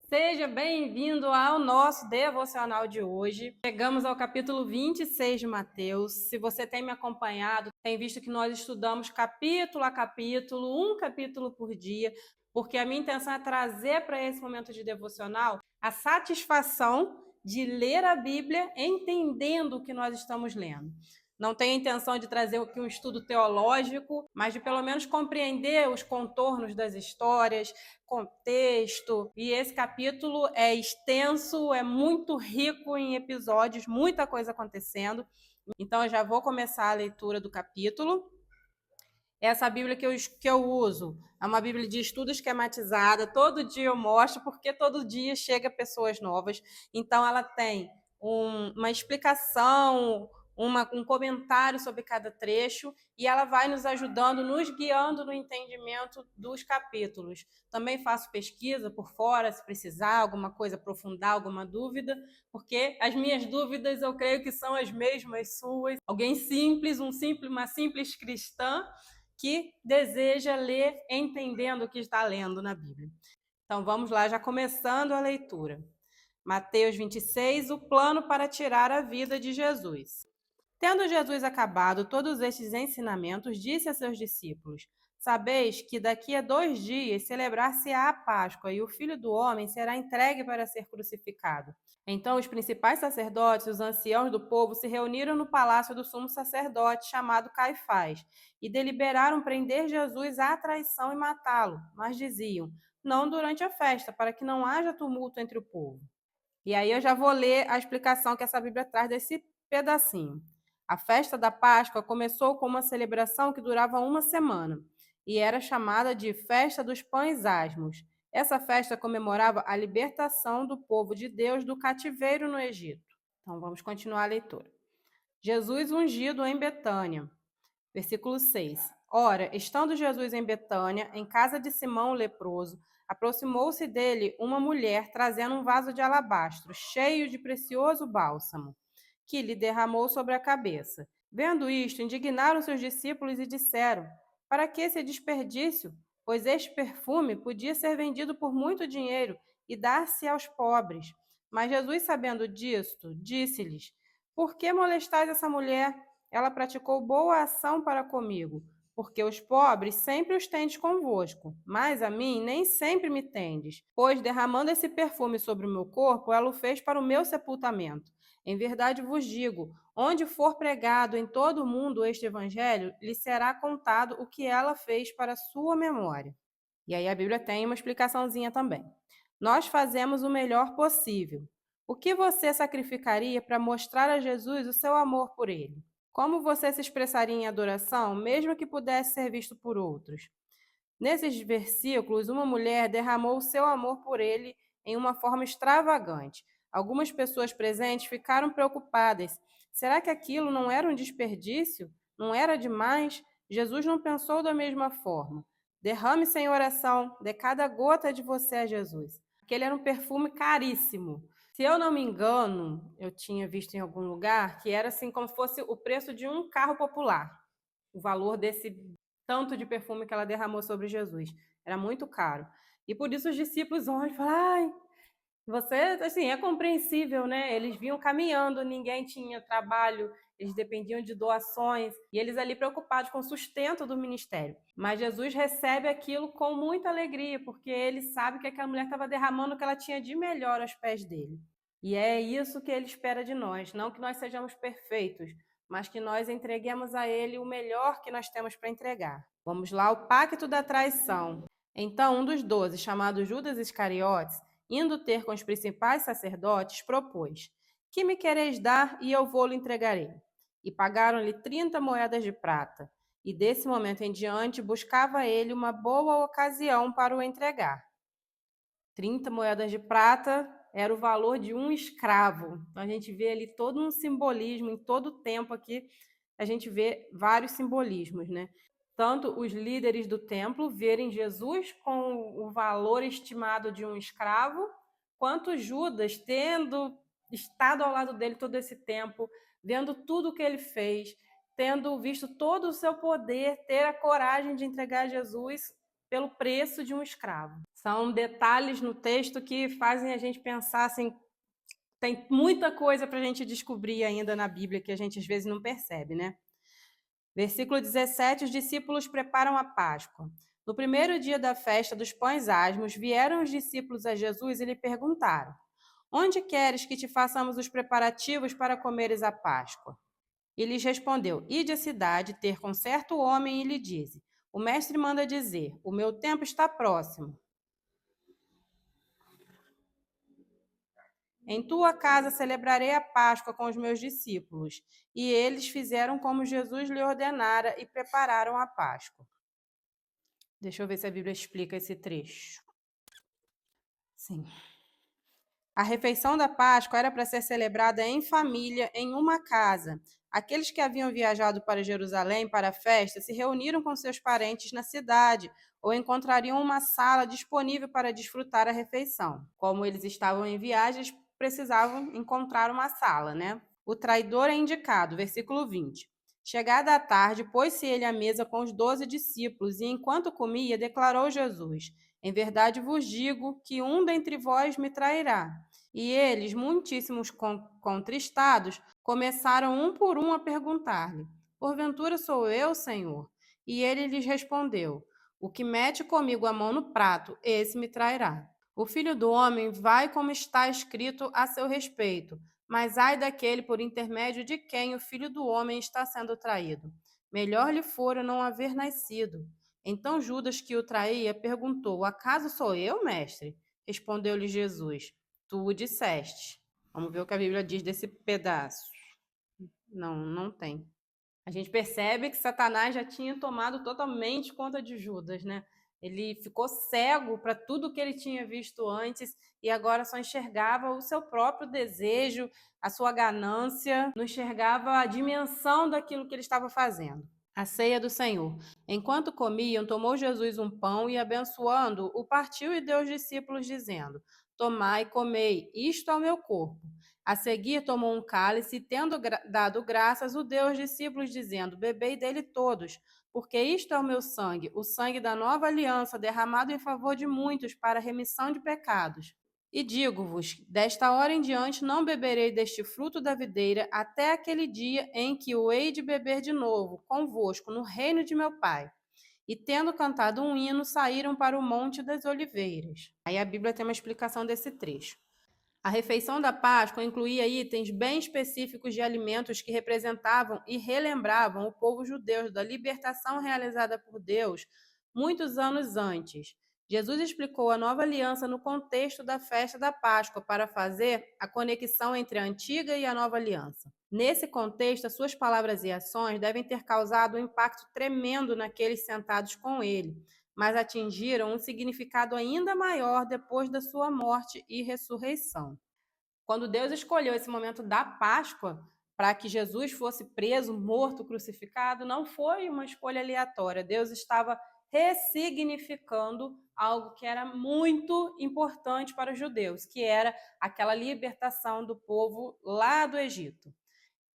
Seja bem-vindo ao nosso devocional de hoje. Chegamos ao capítulo 26 de Mateus. Se você tem me acompanhado, tem visto que nós estudamos capítulo a capítulo, um capítulo por dia, porque a minha intenção é trazer para esse momento de devocional a satisfação de ler a Bíblia entendendo o que nós estamos lendo. Não tenho a intenção de trazer aqui um estudo teológico, mas de pelo menos compreender os contornos das histórias, contexto. E esse capítulo é extenso, é muito rico em episódios, muita coisa acontecendo. Então, eu já vou começar a leitura do capítulo. Essa Bíblia que eu uso é uma Bíblia de estudo esquematizada. Todo dia eu mostro, porque todo dia chega pessoas novas. Então, ela tem uma explicação, um comentário sobre cada trecho, e ela vai nos ajudando, nos guiando no entendimento dos capítulos. Também faço pesquisa por fora, se precisar, alguma coisa aprofundar, alguma dúvida, porque as minhas dúvidas eu creio que são as mesmas suas. Alguém simples, uma simples cristã, que deseja ler entendendo o que está lendo na Bíblia. Então vamos lá, já começando a leitura. Mateus 26, o plano para tirar a vida de Jesus. Tendo Jesus acabado todos estes ensinamentos, disse a seus discípulos: Sabeis que daqui a 2 dias celebrar-se-á a Páscoa, e o Filho do Homem será entregue para ser crucificado. Então os principais sacerdotes e os anciãos do povo se reuniram no palácio do sumo sacerdote, chamado Caifás, e deliberaram prender Jesus à traição e matá-lo, mas diziam: não durante a festa, para que não haja tumulto entre o povo. E aí eu já vou ler a explicação que essa Bíblia traz desse pedacinho. A festa da Páscoa começou com uma celebração que durava uma semana e era chamada de Festa dos Pães Asmos. Essa festa comemorava a libertação do povo de Deus do cativeiro no Egito. Então vamos continuar a leitura. Jesus ungido em Betânia. Versículo 6. Ora, estando Jesus em Betânia, em casa de Simão o leproso, aproximou-se dele uma mulher trazendo um vaso de alabastro, cheio de precioso bálsamo, que lhe derramou sobre a cabeça. Vendo isto, indignaram-se os discípulos e disseram: Para que esse desperdício? Pois este perfume podia ser vendido por muito dinheiro e dar-se aos pobres. Mas Jesus, sabendo disto, disse-lhes: Por que molestais essa mulher? Ela praticou boa ação para comigo, porque os pobres sempre os tendes convosco, mas a mim nem sempre me tendes. Pois, derramando esse perfume sobre o meu corpo, ela o fez para o meu sepultamento. Em verdade vos digo, onde for pregado em todo o mundo este evangelho, lhe será contado o que ela fez para a sua memória. E aí a Bíblia tem uma explicaçãozinha também. Nós fazemos o melhor possível. O que você sacrificaria para mostrar a Jesus o seu amor por ele? Como você se expressaria em adoração, mesmo que pudesse ser visto por outros? Nesses versículos, uma mulher derramou o seu amor por ele em uma forma extravagante. Algumas pessoas presentes ficaram preocupadas. Será que aquilo não era um desperdício? Não era demais? Jesus não pensou da mesma forma. Derrame-se em oração, dê cada gota de você a Jesus. Aquele era um perfume caríssimo. Se eu não me engano, eu tinha visto em algum lugar que era assim como se fosse o preço de um carro popular. O valor desse tanto de perfume que ela derramou sobre Jesus. Era muito caro. E por isso os discípulos olham e falam: ai, você, assim, é compreensível, né? Eles vinham caminhando, ninguém tinha trabalho, eles dependiam de doações, e eles ali preocupados com o sustento do ministério. Mas Jesus recebe aquilo com muita alegria, porque ele sabe que aquela mulher estava derramando o que ela tinha de melhor aos pés dele. E é isso que ele espera de nós, não que nós sejamos perfeitos, mas que nós entreguemos a ele o melhor que nós temos para entregar. Vamos lá, o pacto da traição. Então, um dos 12, chamado Judas Iscariotes, indo ter com os principais sacerdotes, propôs: Que me quereis dar e eu vou-lhe entregarei. E pagaram-lhe 30 moedas de prata. E desse momento em diante buscava ele uma boa ocasião para o entregar. 30 moedas de prata era o valor de um escravo. Então a gente vê ali todo um simbolismo, em todo o tempo aqui, a gente vê vários simbolismos, né? Tanto os líderes do templo verem Jesus com o valor estimado de um escravo, quanto Judas tendo estado ao lado dele todo esse tempo, vendo tudo o que ele fez, tendo visto todo o seu poder, ter a coragem de entregar Jesus pelo preço de um escravo. São detalhes no texto que fazem a gente pensar assim, tem muita coisa para a gente descobrir ainda na Bíblia que a gente às vezes não percebe, né? Versículo 17, os discípulos preparam a Páscoa. No primeiro dia da festa dos pães asmos, vieram os discípulos a Jesus e lhe perguntaram: Onde queres que te façamos os preparativos para comeres a Páscoa? E lhes respondeu: Ide à cidade ter com certo homem e lhe dize: O mestre manda dizer: O meu tempo está próximo. Em tua casa celebrarei a Páscoa com os meus discípulos. E eles fizeram como Jesus lhe ordenara e prepararam a Páscoa. Deixa eu ver se a Bíblia explica esse trecho. Sim. A refeição da Páscoa era para ser celebrada em família, em uma casa. Aqueles que haviam viajado para Jerusalém para a festa se reuniram com seus parentes na cidade ou encontrariam uma sala disponível para desfrutar a refeição. Como eles estavam em viagens, precisavam encontrar uma sala, né? O traidor é indicado, versículo 20. Chegada a tarde, pôs-se ele à mesa com os 12 discípulos e, enquanto comia, declarou Jesus: Em verdade vos digo que um dentre vós me trairá. E eles, muitíssimos contristados, começaram um por um a perguntar-lhe: Porventura sou eu, Senhor? E ele lhes respondeu: O que mete comigo a mão no prato, esse me trairá. O filho do homem vai como está escrito a seu respeito, mas ai daquele por intermédio de quem o filho do homem está sendo traído. Melhor lhe fora não haver nascido. Então Judas, que o traía, perguntou: Acaso sou eu, mestre? Respondeu-lhe Jesus: Tu o disseste. Vamos ver o que a Bíblia diz desse pedaço. Não tem. A gente percebe que Satanás já tinha tomado totalmente conta de Judas, né? Ele ficou cego para tudo que ele tinha visto antes e agora só enxergava o seu próprio desejo, a sua ganância, não enxergava a dimensão daquilo que ele estava fazendo. A ceia do Senhor. Enquanto comiam, tomou Jesus um pão e, abençoando, o partiu e deu aos discípulos, dizendo: Tomai e comei, isto é o meu corpo. A seguir, tomou um cálice e, tendo dado graças, o deu aos discípulos, dizendo: Bebei dele todos, porque isto é o meu sangue, o sangue da nova aliança, derramado em favor de muitos para a remissão de pecados. E digo-vos, desta hora em diante não beberei deste fruto da videira até aquele dia em que o hei de beber de novo, convosco, no reino de meu Pai. E tendo cantado um hino, saíram para o Monte das Oliveiras. Aí a Bíblia tem uma explicação desse trecho. A refeição da Páscoa incluía itens bem específicos de alimentos que representavam e relembravam o povo judeu da libertação realizada por Deus muitos anos antes. Jesus explicou a nova aliança no contexto da festa da Páscoa para fazer a conexão entre a antiga e a nova aliança. Nesse contexto, as suas palavras e ações devem ter causado um impacto tremendo naqueles sentados com ele, mas atingiram um significado ainda maior depois da sua morte e ressurreição. Quando Deus escolheu esse momento da Páscoa para que Jesus fosse preso, morto, crucificado, não foi uma escolha aleatória. Deus estava ressignificando algo que era muito importante para os judeus, que era aquela libertação do povo lá do Egito.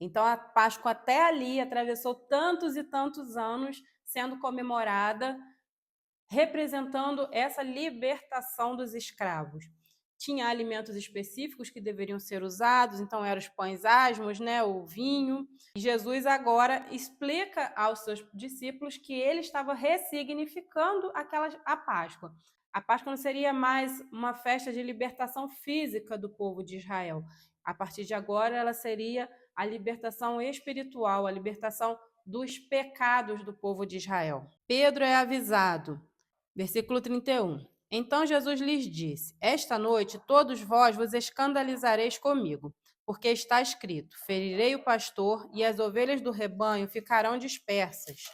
Então, a Páscoa até ali atravessou tantos e tantos anos sendo comemorada, representando essa libertação dos escravos. Tinha alimentos específicos que deveriam ser usados, então eram os pães asmos, né, o vinho. E Jesus agora explica aos seus discípulos que ele estava ressignificando a Páscoa. A Páscoa não seria mais uma festa de libertação física do povo de Israel. A partir de agora, ela seria a libertação espiritual, a libertação dos pecados do povo de Israel. Pedro é avisado. Versículo 31. Então Jesus lhes disse: Esta noite todos vós vos escandalizareis comigo, porque está escrito: Ferirei o pastor e as ovelhas do rebanho ficarão dispersas.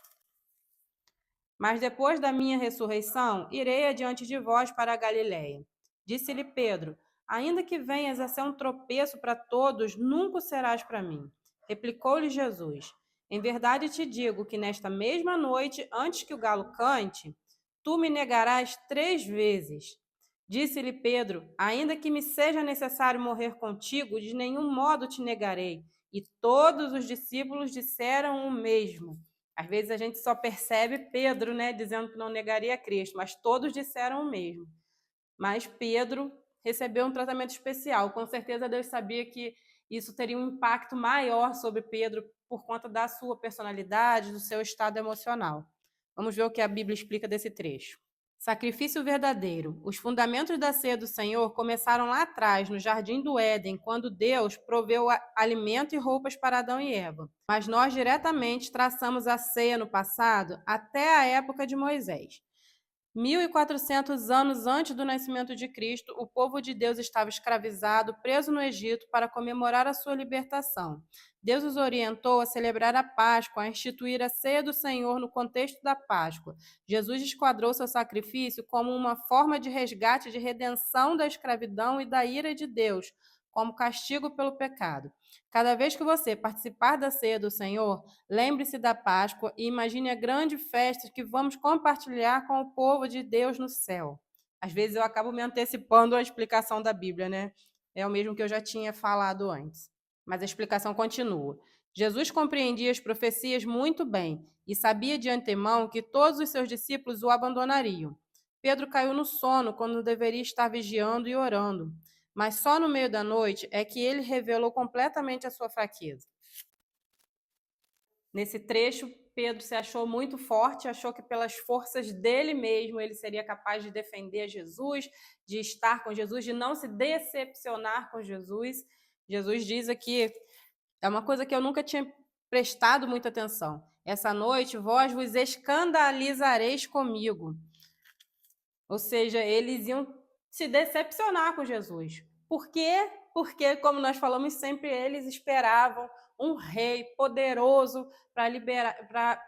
Mas depois da minha ressurreição, irei adiante de vós para a Galiléia. Disse-lhe Pedro: Ainda que venhas a ser um tropeço para todos, nunca o serás para mim. Replicou-lhe Jesus: Em verdade te digo que nesta mesma noite, antes que o galo cante, tu me negarás 3 vezes. Disse-lhe Pedro: Ainda que me seja necessário morrer contigo, de nenhum modo te negarei. E todos os discípulos disseram o mesmo. Às vezes a gente só percebe Pedro, né, dizendo que não negaria Cristo, mas todos disseram o mesmo. Mas Pedro recebeu um tratamento especial. Com certeza Deus sabia que isso teria um impacto maior sobre Pedro por conta da sua personalidade, do seu estado emocional. Vamos ver o que a Bíblia explica desse trecho. Sacrifício verdadeiro. Os fundamentos da ceia do Senhor começaram lá atrás, no Jardim do Éden, quando Deus proveu alimento e roupas para Adão e Eva. Mas nós diretamente traçamos a ceia no passado até a época de Moisés. 1.400 anos antes do nascimento de Cristo, o povo de Deus estava escravizado, preso no Egito, para comemorar a sua libertação. Deus os orientou a celebrar a Páscoa, a instituir a ceia do Senhor no contexto da Páscoa. Jesus esquadrou seu sacrifício como uma forma de resgate e de redenção da escravidão e da ira de Deus, como castigo pelo pecado. Cada vez que você participar da ceia do Senhor, lembre-se da Páscoa e imagine a grande festa que vamos compartilhar com o povo de Deus no céu. Às vezes eu acabo me antecipando à explicação da Bíblia, né? É o mesmo que eu já tinha falado antes. Mas a explicação continua. Jesus compreendia as profecias muito bem e sabia de antemão que todos os seus discípulos o abandonariam. Pedro caiu no sono quando deveria estar vigiando e orando. Mas só no meio da noite é que ele revelou completamente a sua fraqueza. Nesse trecho, Pedro se achou muito forte, achou que pelas forças dele mesmo ele seria capaz de defender Jesus, de estar com Jesus, de não se decepcionar com Jesus. Jesus diz aqui, é uma coisa que eu nunca tinha prestado muita atenção. Essa noite vós vos escandalizareis comigo. Ou seja, eles iam se decepcionar com Jesus. Por quê? Porque, como nós falamos sempre, eles esperavam um rei poderoso para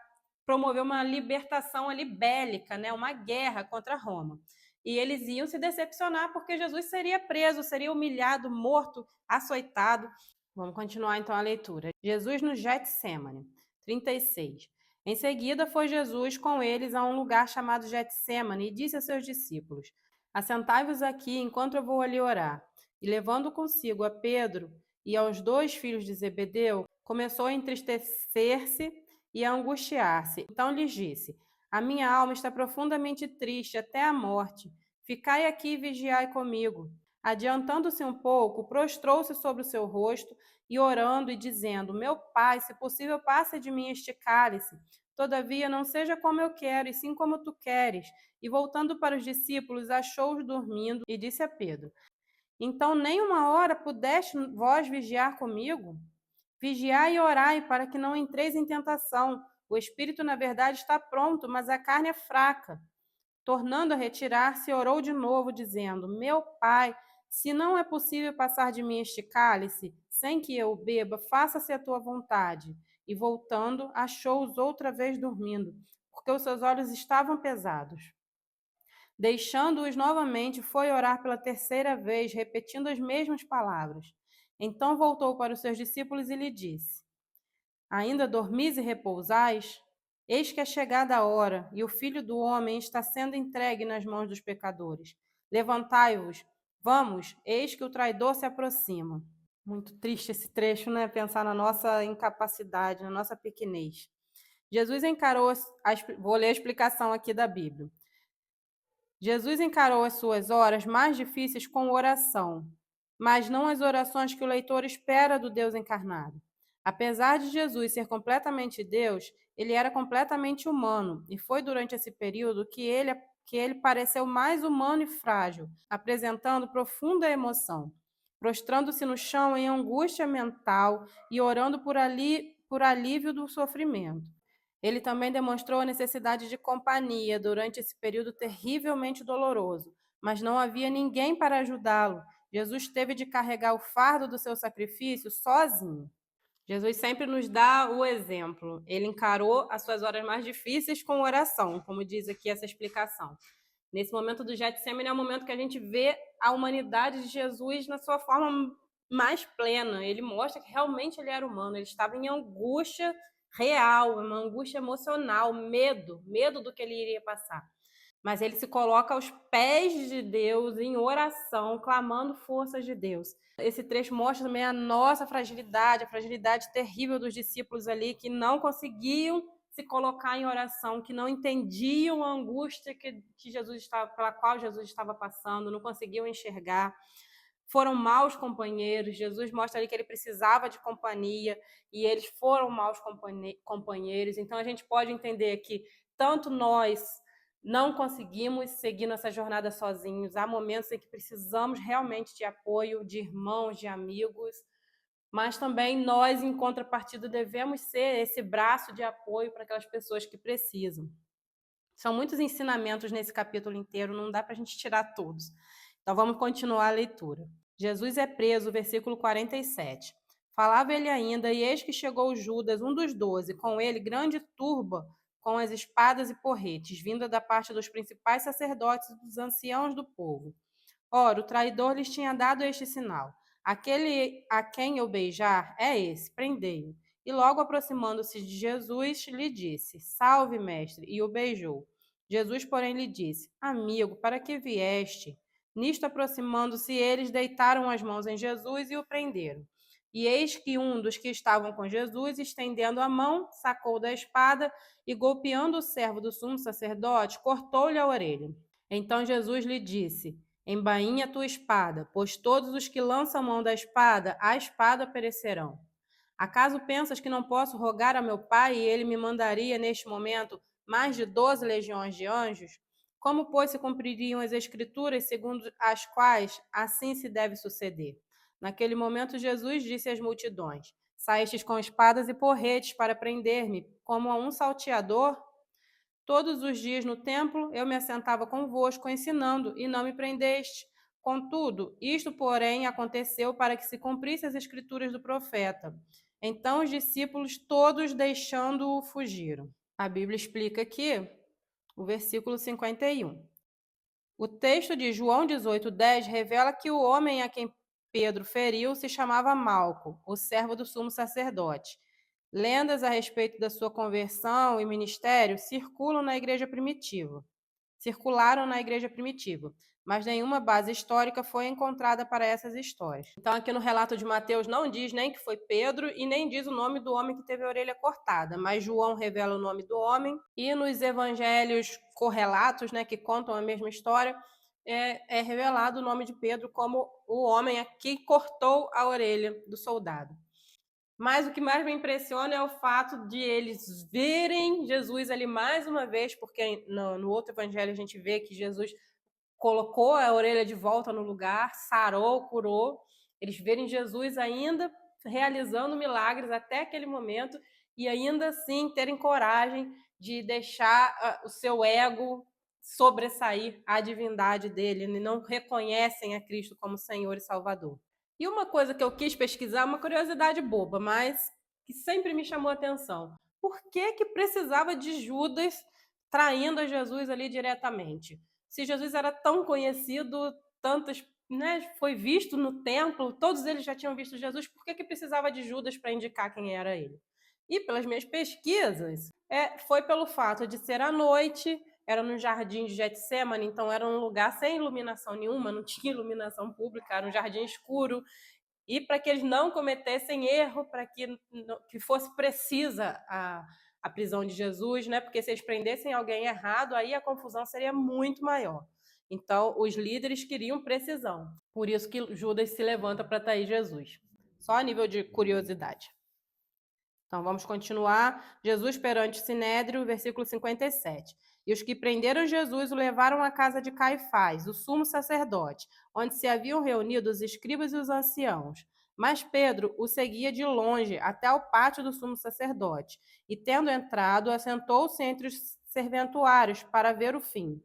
promover uma libertação ali bélica, né? Uma guerra contra Roma. E eles iam se decepcionar porque Jesus seria preso, seria humilhado, morto, açoitado. Vamos continuar então a leitura. Jesus no Getsêmani, 36. Em seguida foi Jesus com eles a um lugar chamado Getsêmani e disse a seus discípulos: Assentai-vos aqui enquanto eu vou ali orar. E levando consigo a Pedro e aos 2 filhos de Zebedeu, começou a entristecer-se e a angustiar-se. Então lhes disse: A minha alma está profundamente triste até a morte. Ficai aqui e vigiai comigo. Adiantando-se um pouco, prostrou-se sobre o seu rosto e orando e dizendo: Meu pai, se possível, passe de mim este cálice. Todavia, não seja como eu quero, e sim como tu queres. E voltando para os discípulos, achou-os dormindo e disse a Pedro: Então nem uma hora pudeste vós vigiar comigo? Vigiai e orai para que não entreis em tentação. O espírito, na verdade, está pronto, mas a carne é fraca. Tornando a retirar-se, orou de novo, dizendo: Meu pai, se não é possível passar de mim este cálice, sem que eu o beba, faça-se a tua vontade. E voltando, achou-os outra vez dormindo, porque os seus olhos estavam pesados. Deixando-os novamente, foi orar pela terceira vez, repetindo as mesmas palavras. Então voltou para os seus discípulos e lhe disse: Ainda dormis e repousais? Eis que é chegada a hora, e o Filho do Homem está sendo entregue nas mãos dos pecadores. Levantai-vos, vamos, eis que o traidor se aproxima. Muito triste esse trecho, né? Pensar na nossa incapacidade, na nossa pequenez. Jesus encarou, vou ler a explicação aqui da Bíblia. Jesus encarou as suas horas mais difíceis com oração, mas não as orações que o leitor espera do Deus encarnado. Apesar de Jesus ser completamente Deus, ele era completamente humano, e foi durante esse período que ele pareceu mais humano e frágil, apresentando profunda emoção, prostrando-se no chão em angústia mental e orando por alívio do sofrimento. Ele também demonstrou a necessidade de companhia durante esse período terrivelmente doloroso, mas não havia ninguém para ajudá-lo. Jesus teve de carregar o fardo do seu sacrifício sozinho. Jesus sempre nos dá o exemplo. Ele encarou as suas horas mais difíceis com oração, como diz aqui essa explicação. Nesse momento do Getsemane é o momento que a gente vê a humanidade de Jesus na sua forma mais plena. Ele mostra que realmente ele era humano, ele estava em angústia real, uma angústia emocional, medo do que ele iria passar. Mas ele se coloca aos pés de Deus em oração, clamando forças de Deus. Esse trecho mostra também a nossa fragilidade, a fragilidade terrível dos discípulos ali que não conseguiam se colocar em oração, que não entendiam a angústia pela qual Jesus estava passando, não conseguiam enxergar. Foram maus companheiros. Jesus mostra ali que ele precisava de companhia e eles foram maus companheiros. Então a gente pode entender que tanto nós não conseguimos seguir nossa jornada sozinhos. Há momentos em que precisamos realmente de apoio, de irmãos, de amigos, mas também nós, em contrapartida, devemos ser esse braço de apoio para aquelas pessoas que precisam. São muitos ensinamentos nesse capítulo inteiro, não dá para a gente tirar todos. Então vamos continuar a leitura. Jesus é preso, versículo 47. Falava ele ainda, e eis que chegou Judas, um dos 12, com ele grande turba, com as espadas e porretes, vinda da parte dos principais sacerdotes e dos anciãos do povo. Ora, o traidor lhes tinha dado este sinal: aquele a quem eu beijar é esse, prendei-o. E logo aproximando-se de Jesus, lhe disse: Salve, mestre, e o beijou. Jesus, porém, lhe disse: Amigo, para que vieste? Nisto, aproximando-se, eles deitaram as mãos em Jesus e o prenderam. E eis que um dos que estavam com Jesus, estendendo a mão, sacou da espada e, golpeando o servo do sumo sacerdote, cortou-lhe a orelha. Então Jesus lhe disse: Embainha tua espada, pois todos os que lançam mão da espada, a espada perecerão. Acaso pensas que não posso rogar a meu Pai e ele me mandaria neste momento mais de 12 legiões de anjos? Como, pois, se cumpririam as Escrituras segundo as quais assim se deve suceder? Naquele momento, Jesus disse às multidões: Saístes com espadas e porretes para prender-me, como a um salteador? Todos os dias no templo eu me assentava convosco ensinando, e não me prendeste. Contudo, isto, porém, aconteceu para que se cumprisse as escrituras do profeta. Então os discípulos, todos deixando-o, fugiram. A Bíblia explica aqui o versículo 51. O texto de João 18:10 revela que o homem a quem Pedro feriu se chamava Malco, o servo do sumo sacerdote. Lendas a respeito da sua conversão e ministério circularam na igreja primitiva, mas nenhuma base histórica foi encontrada para essas histórias. Então, aqui no relato de Mateus não diz nem que foi Pedro e nem diz o nome do homem que teve a orelha cortada, mas João revela o nome do homem e nos evangelhos correlatos, né, que contam a mesma história, é revelado o nome de Pedro como o homem que cortou a orelha do soldado. Mas o que mais me impressiona é o fato de eles verem Jesus ali mais uma vez, porque no outro evangelho a gente vê que Jesus colocou a orelha de volta no lugar, sarou, curou. Eles verem Jesus ainda realizando milagres até aquele momento e ainda assim terem coragem de deixar o seu ego sobressair a divindade dele e não reconhecem a Cristo como Senhor e Salvador. E uma coisa que eu quis pesquisar, uma curiosidade boba, mas que sempre me chamou a atenção. Por que precisava de Judas traindo a Jesus ali diretamente? Se Jesus era tão conhecido, tantos, né, foi visto no templo, todos eles já tinham visto Jesus, por que precisava de Judas para indicar quem era ele? E pelas minhas pesquisas, foi pelo fato de ser à noite, era no jardim de Getsemane, então era um lugar sem iluminação nenhuma, não tinha iluminação pública, era um jardim escuro, e para que eles não cometessem erro, para que fosse precisa a prisão de Jesus, né? Porque se eles prendessem alguém errado, aí a confusão seria muito maior. Então, os líderes queriam precisão. Por isso que Judas se levanta para trair Jesus. Só a nível de curiosidade. Então, vamos continuar. Jesus perante o Sinédrio, versículo 57. E os que prenderam Jesus o levaram à casa de Caifás, o sumo sacerdote, onde se haviam reunido os escribas e os anciãos. Mas Pedro o seguia de longe até o pátio do sumo sacerdote, e, tendo entrado, assentou-se entre os serventuários para ver o fim.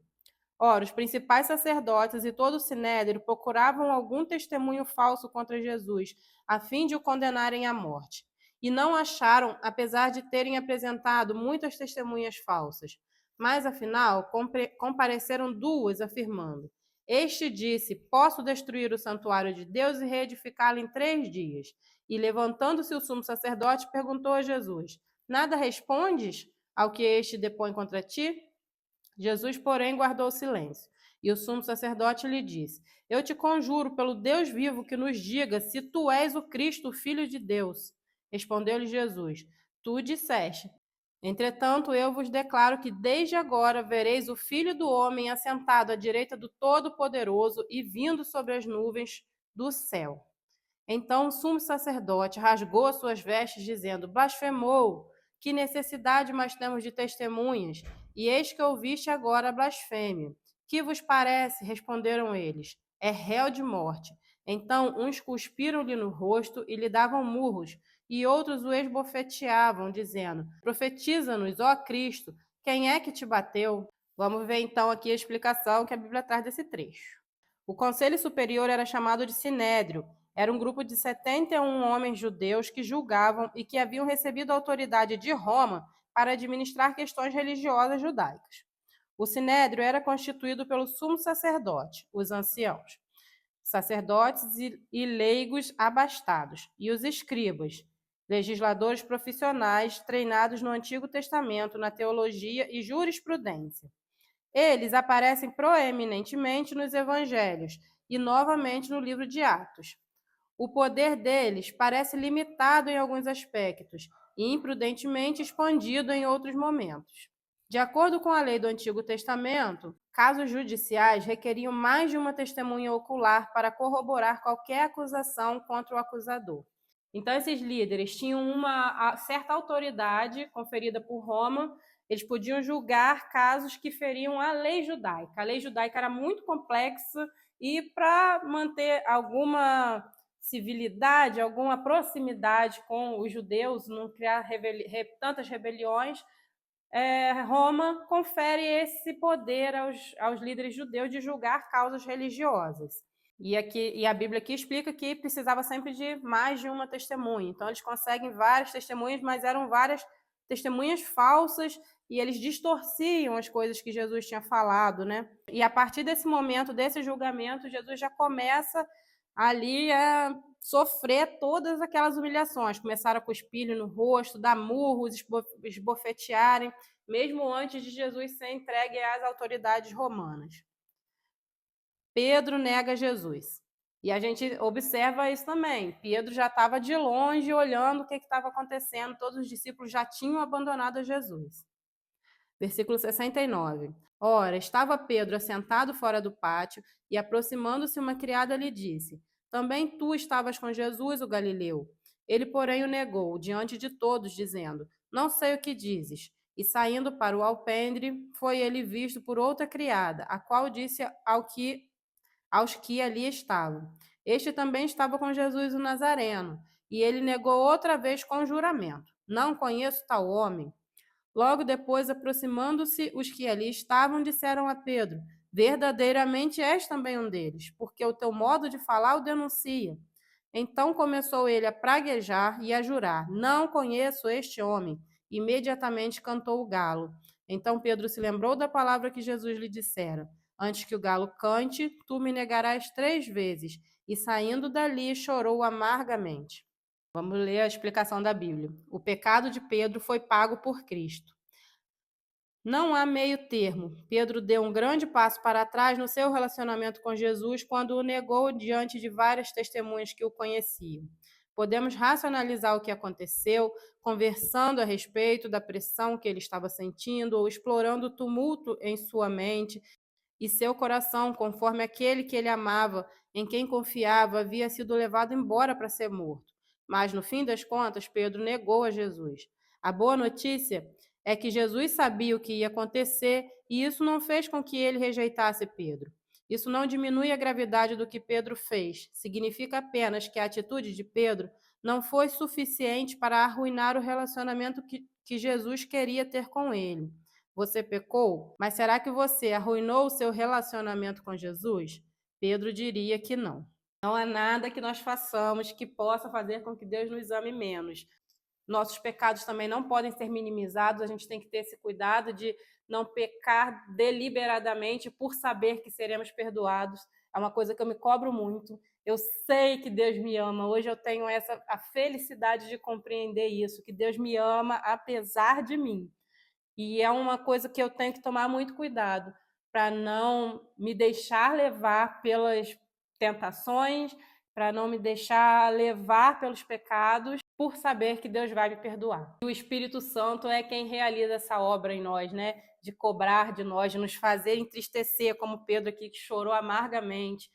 Ora, os principais sacerdotes e todo o sinédrio procuravam algum testemunho falso contra Jesus, a fim de o condenarem à morte. E não acharam, apesar de terem apresentado muitas testemunhas falsas. Mas, afinal, compareceram duas, afirmando: Este disse: Posso destruir o santuário de Deus e reedificá-lo em 3 dias. E, levantando-se o sumo sacerdote, perguntou a Jesus: Nada respondes ao que este depõe contra ti? Jesus, porém, guardou silêncio. E o sumo sacerdote lhe disse: Eu te conjuro pelo Deus vivo que nos diga se tu és o Cristo, o Filho de Deus. Respondeu-lhe Jesus: Tu disseste. Entretanto, eu vos declaro que desde agora vereis o Filho do Homem assentado à direita do Todo-Poderoso e vindo sobre as nuvens do céu. Então o sumo sacerdote rasgou as suas vestes, dizendo: Blasfemou! Que necessidade mais temos de testemunhas? E eis que ouviste agora a blasfêmia. Que vos parece? Responderam eles: É réu de morte. Então uns cuspiram-lhe no rosto e lhe davam murros, e outros o esbofeteavam, dizendo: Profetiza-nos, ó Cristo, quem é que te bateu? Vamos ver então aqui a explicação que a Bíblia traz desse trecho. O Conselho Superior era chamado de Sinédrio. Era um grupo de 71 homens judeus que julgavam e que haviam recebido a autoridade de Roma para administrar questões religiosas judaicas. O Sinédrio era constituído pelo sumo sacerdote, os anciãos, sacerdotes e leigos abastados, e os escribas, legisladores profissionais treinados no Antigo Testamento, na teologia e jurisprudência. Eles aparecem proeminentemente nos evangelhos e novamente no livro de Atos. O poder deles parece limitado em alguns aspectos e imprudentemente expandido em outros momentos. De acordo com a lei do Antigo Testamento, casos judiciais requeriam mais de uma testemunha ocular para corroborar qualquer acusação contra o acusador. Então, esses líderes tinham uma certa autoridade conferida por Roma, eles podiam julgar casos que feriam a lei judaica. A lei judaica era muito complexa e, para manter alguma civilidade, alguma proximidade com os judeus, não criar tantas rebeliões, Roma confere esse poder aos líderes judeus de julgar causas religiosas. E a Bíblia aqui explica que precisava sempre de mais de uma testemunha. Então, eles conseguem várias testemunhas, mas eram várias testemunhas falsas e eles distorciam as coisas que Jesus tinha falado, né? E a partir desse momento, desse julgamento, Jesus já começa ali a sofrer todas aquelas humilhações. Começaram a cuspir no rosto, dar murros, esbofetearem, mesmo antes de Jesus ser entregue às autoridades romanas. Pedro nega Jesus. E a gente observa isso também. Pedro já estava de longe olhando o que estava acontecendo, todos os discípulos já tinham abandonado Jesus. Versículo 69. Ora, estava Pedro assentado fora do pátio, e aproximando-se uma criada lhe disse: Também tu estavas com Jesus, o Galileu. Ele, porém, o negou diante de todos, dizendo: Não sei o que dizes. E saindo para o alpendre, foi ele visto por outra criada, a qual disse aos que ali estavam: Este também estava com Jesus o Nazareno. E ele negou outra vez com juramento: Não conheço tal homem. Logo depois, aproximando-se os que ali estavam, disseram a Pedro: Verdadeiramente és também um deles, porque o teu modo de falar o denuncia. Então começou ele a praguejar e a jurar: Não conheço este homem. Imediatamente cantou o galo. Então Pedro se lembrou da palavra que Jesus lhe dissera: Antes que o galo cante, tu me negarás 3 vezes. E saindo dali, chorou amargamente. Vamos ler a explicação da Bíblia. O pecado de Pedro foi pago por Cristo. Não há meio termo. Pedro deu um grande passo para trás no seu relacionamento com Jesus quando o negou diante de várias testemunhas que o conheciam. Podemos racionalizar o que aconteceu, conversando a respeito da pressão que ele estava sentindo ou explorando o tumulto em sua mente e seu coração, conforme aquele que ele amava, em quem confiava, havia sido levado embora para ser morto. Mas, no fim das contas, Pedro negou a Jesus. A boa notícia é que Jesus sabia o que ia acontecer e isso não fez com que ele rejeitasse Pedro. Isso não diminui a gravidade do que Pedro fez. Significa apenas que a atitude de Pedro não foi suficiente para arruinar o relacionamento que Jesus queria ter com ele. Você pecou? Mas será que você arruinou o seu relacionamento com Jesus? Pedro diria que não. Não há nada que nós façamos que possa fazer com que Deus nos ame menos. Nossos pecados também não podem ser minimizados, a gente tem que ter esse cuidado de não pecar deliberadamente por saber que seremos perdoados. É uma coisa que eu me cobro muito. Eu sei que Deus me ama. Hoje eu tenho a felicidade de compreender isso, que Deus me ama apesar de mim. E é uma coisa que eu tenho que tomar muito cuidado para não me deixar levar pelas tentações, para não me deixar levar pelos pecados por saber que Deus vai me perdoar. E o Espírito Santo é quem realiza essa obra em nós, né? De cobrar de nós, de nos fazer entristecer, como Pedro aqui que chorou amargamente.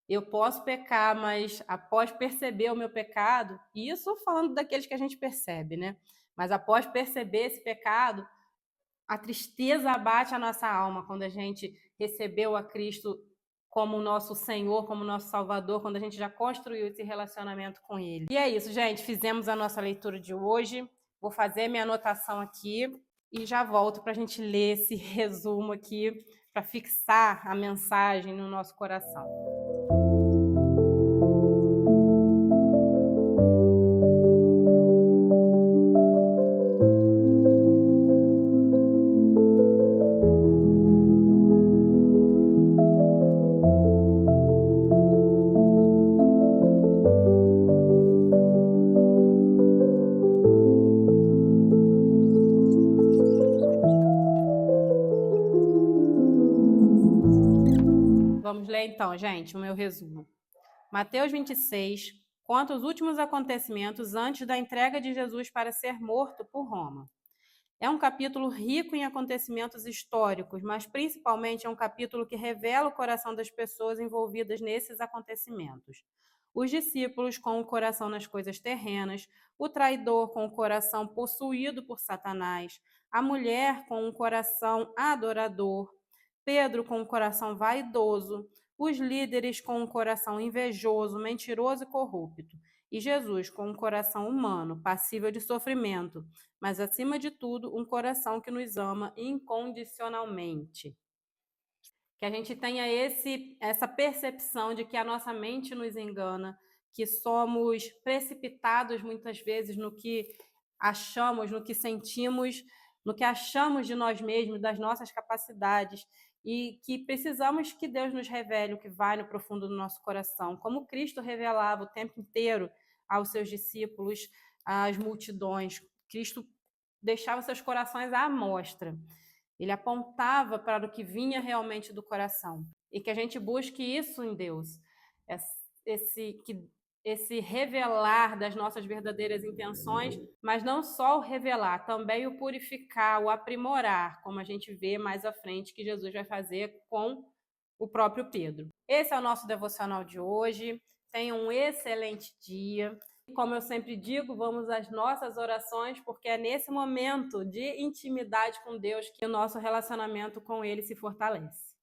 Eu posso pecar, mas após perceber o meu pecado, e isso falando daqueles que a gente percebe, né? Mas após perceber esse pecado, a tristeza abate a nossa alma quando a gente recebeu a Cristo como nosso Senhor, como nosso Salvador, quando a gente já construiu esse relacionamento com Ele. E é isso, gente. Fizemos a nossa leitura de hoje. Vou fazer minha anotação aqui e já volto para a gente ler esse resumo aqui, para fixar a mensagem no nosso coração. Vamos ler então, gente, o meu resumo. Mateus 26 conta os últimos acontecimentos antes da entrega de Jesus para ser morto por Roma. É um capítulo rico em acontecimentos históricos, mas principalmente é um capítulo que revela o coração das pessoas envolvidas nesses acontecimentos. Os discípulos com o coração nas coisas terrenas, o traidor com o coração possuído por Satanás, a mulher com um coração adorador, Pedro com um coração vaidoso, os líderes com um coração invejoso, mentiroso e corrupto, e Jesus com um coração humano, passível de sofrimento, mas acima de tudo, um coração que nos ama incondicionalmente. Que a gente tenha essa percepção de que a nossa mente nos engana, que somos precipitados muitas vezes no que achamos, no que sentimos, no que achamos de nós mesmos, das nossas capacidades, e que precisamos que Deus nos revele o que vai no profundo do nosso coração, como Cristo revelava o tempo inteiro aos seus discípulos, às multidões. Cristo deixava seus corações à amostra. Ele apontava para o que vinha realmente do coração. E que a gente busque isso em Deus. Esse revelar das nossas verdadeiras intenções, mas não só o revelar, também o purificar, o aprimorar, como a gente vê mais à frente que Jesus vai fazer com o próprio Pedro. Esse é o nosso devocional de hoje. Tenham um excelente dia. Como eu sempre digo, vamos às nossas orações, porque é nesse momento de intimidade com Deus que o nosso relacionamento com Ele se fortalece.